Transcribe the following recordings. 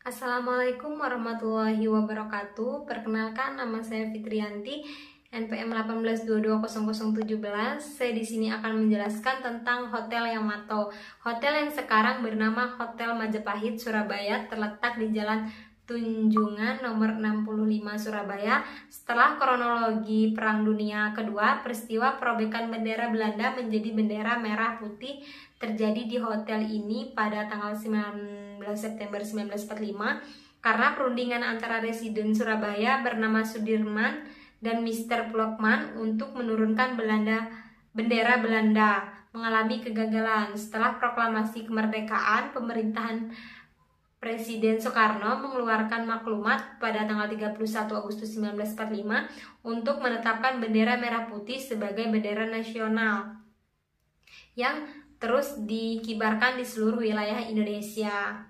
Assalamualaikum warahmatullahi wabarakatuh. Perkenalkan, nama saya Fitriyanti, NPM 18220017. Saya di sini akan menjelaskan tentang Hotel Yamato. Hotel yang sekarang bernama Hotel Majapahit Surabaya terletak di Jalan Tunjungan nomor 65 Surabaya. Setelah kronologi Perang Dunia Kedua, peristiwa perobekan bendera Belanda menjadi bendera merah putih terjadi di hotel ini pada tanggal 19 September 1945 karena perundingan antara residen Surabaya bernama Sudirman dan Mr. Plokman untuk menurunkan bendera Belanda mengalami kegagalan. Setelah proklamasi kemerdekaan, pemerintahan Presiden Soekarno mengeluarkan maklumat pada tanggal 31 Agustus 1945 untuk menetapkan bendera merah putih sebagai bendera nasional yang terus dikibarkan di seluruh wilayah Indonesia.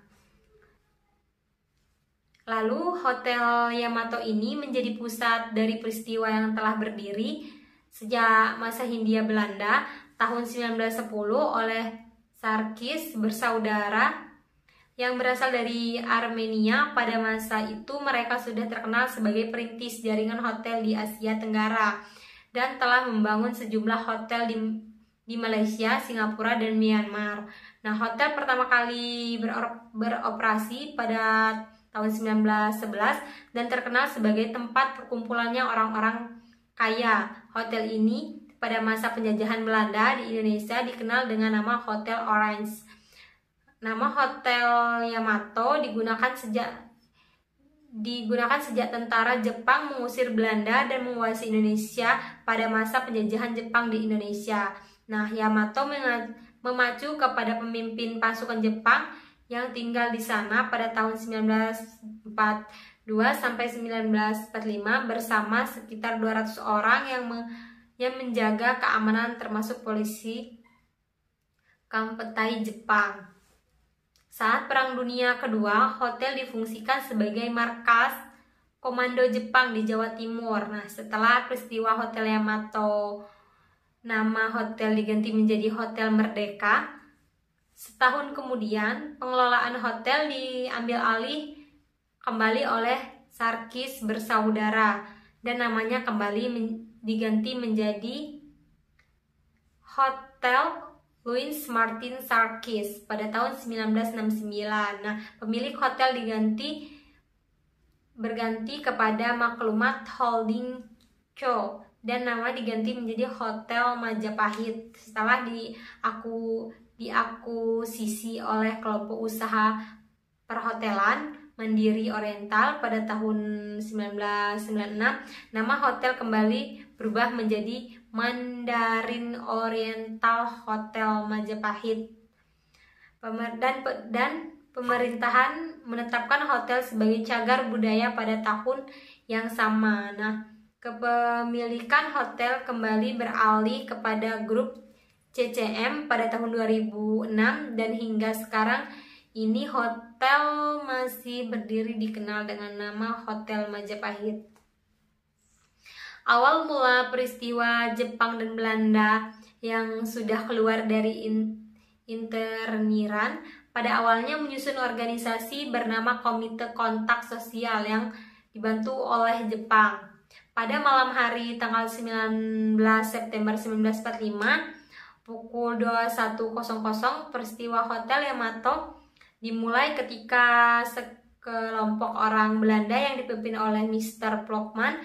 Lalu Hotel Yamato ini menjadi pusat dari peristiwa yang telah berdiri sejak masa Hindia Belanda tahun 1910 oleh Sarkis bersaudara yang berasal dari Armenia. Pada masa itu mereka sudah terkenal sebagai perintis jaringan hotel di Asia Tenggara dan telah membangun sejumlah hotel di Malaysia, Singapura, dan Myanmar. Nah, hotel pertama kali beroperasi pada tahun 1911 dan terkenal sebagai tempat perkumpulannya orang-orang kaya. Hotel ini pada masa penjajahan Belanda di Indonesia dikenal dengan nama Hotel Orange. Nama Hotel Yamato digunakan sejak tentara Jepang mengusir Belanda dan menguasai Indonesia pada masa penjajahan Jepang di Indonesia. Nah, Yamato memacu kepada pemimpin pasukan Jepang yang tinggal di sana pada tahun 1942 sampai 1945 bersama sekitar 200 orang yang menjaga keamanan termasuk polisi Kampetai Jepang. Saat Perang Dunia Kedua, hotel difungsikan sebagai markas komando Jepang di Jawa Timur. Nah, setelah peristiwa Hotel Yamato, nama hotel diganti menjadi Hotel Merdeka. Setahun kemudian, pengelolaan hotel diambil alih kembali oleh Sarkis bersaudara dan namanya kembali diganti menjadi Hotel Louis Martin Sarkis pada tahun 1969. Nah, pemilik hotel berganti kepada Maklumat Holding Co. dan nama diganti menjadi Hotel Majapahit setelah diakuisisi oleh kelompok usaha perhotelan Mandiri Oriental pada tahun 1996. Nama hotel kembali berubah menjadi Mandarin Oriental Hotel Majapahit. Dan pemerintahan menetapkan hotel sebagai cagar budaya pada tahun yang sama. Nah, kepemilikan hotel kembali beralih kepada grup CCM pada tahun 2006 dan hingga sekarang ini hotel masih berdiri dikenal dengan nama Hotel Majapahit. Awal mula peristiwa Jepang dan Belanda yang sudah keluar dari interniran pada awalnya menyusun organisasi bernama Komite Kontak Sosial yang dibantu oleh Jepang. Pada malam hari tanggal 19 September 1945 pukul 21.00 peristiwa Hotel Yamato dimulai ketika sekelompok orang Belanda yang dipimpin oleh Mr. Plokman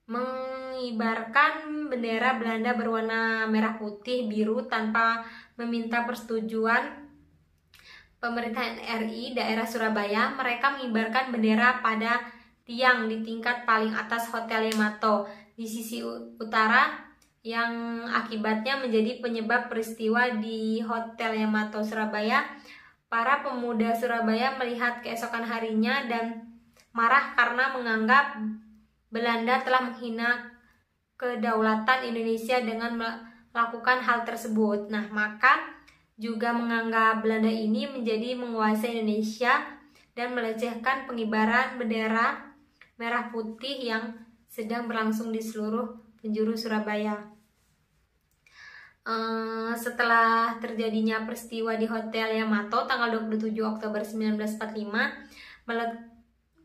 mengibarkan bendera Belanda berwarna merah putih biru tanpa meminta persetujuan pemerintahan RI daerah Surabaya. Mereka mengibarkan bendera pada tiang di tingkat paling atas Hotel Yamato di sisi utara yang akibatnya menjadi penyebab peristiwa di Hotel Yamato Surabaya. Para pemuda Surabaya melihat keesokan harinya dan marah karena menganggap Belanda telah menghina kedaulatan Indonesia dengan melakukan hal tersebut. Nah, maka juga menganggap Belanda ini menjadi menguasai Indonesia dan melecehkan pengibaran bendera merah putih yang sedang berlangsung di seluruh penjuru Surabaya. Setelah terjadinya peristiwa di Hotel Yamato tanggal 27 Oktober 1945,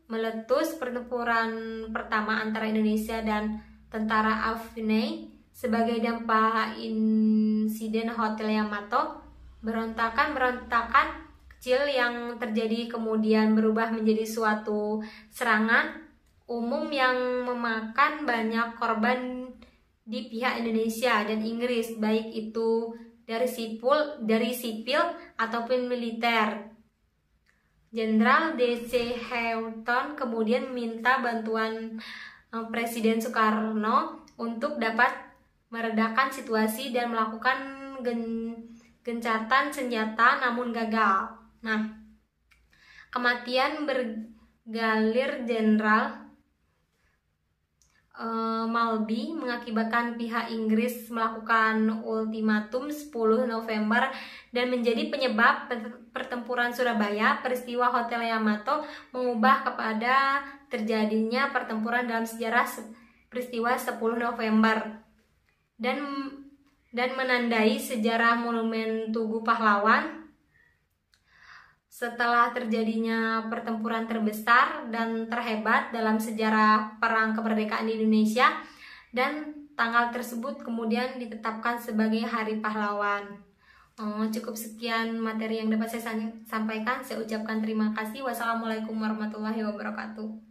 meletus pertempuran pertama antara Indonesia dan tentara Afghani. Sebagai dampak insiden Hotel Yamato, berontakan kecil yang terjadi kemudian berubah menjadi suatu serangan umum yang memakan banyak korban di pihak Indonesia dan Inggris, baik itu dari sipil ataupun militer. Jenderal D.C. Houghton kemudian meminta bantuan Presiden Soekarno untuk dapat meredakan situasi dan melakukan gencatan senjata, namun gagal. Nah, kematian Brigadir Jenderal Malby mengakibatkan pihak Inggris melakukan ultimatum 10 November dan menjadi penyebab pertempuran Surabaya. Peristiwa Hotel Yamato mengubah kepada terjadinya pertempuran dalam sejarah peristiwa 10 November dan menandai sejarah Monumen Tugu Pahlawan. Setelah terjadinya pertempuran terbesar dan terhebat dalam sejarah perang kemerdekaan di Indonesia, dan tanggal tersebut kemudian ditetapkan sebagai Hari Pahlawan. Cukup sekian materi yang dapat saya sampaikan. Saya ucapkan terima kasih. Wassalamualaikum warahmatullahi wabarakatuh.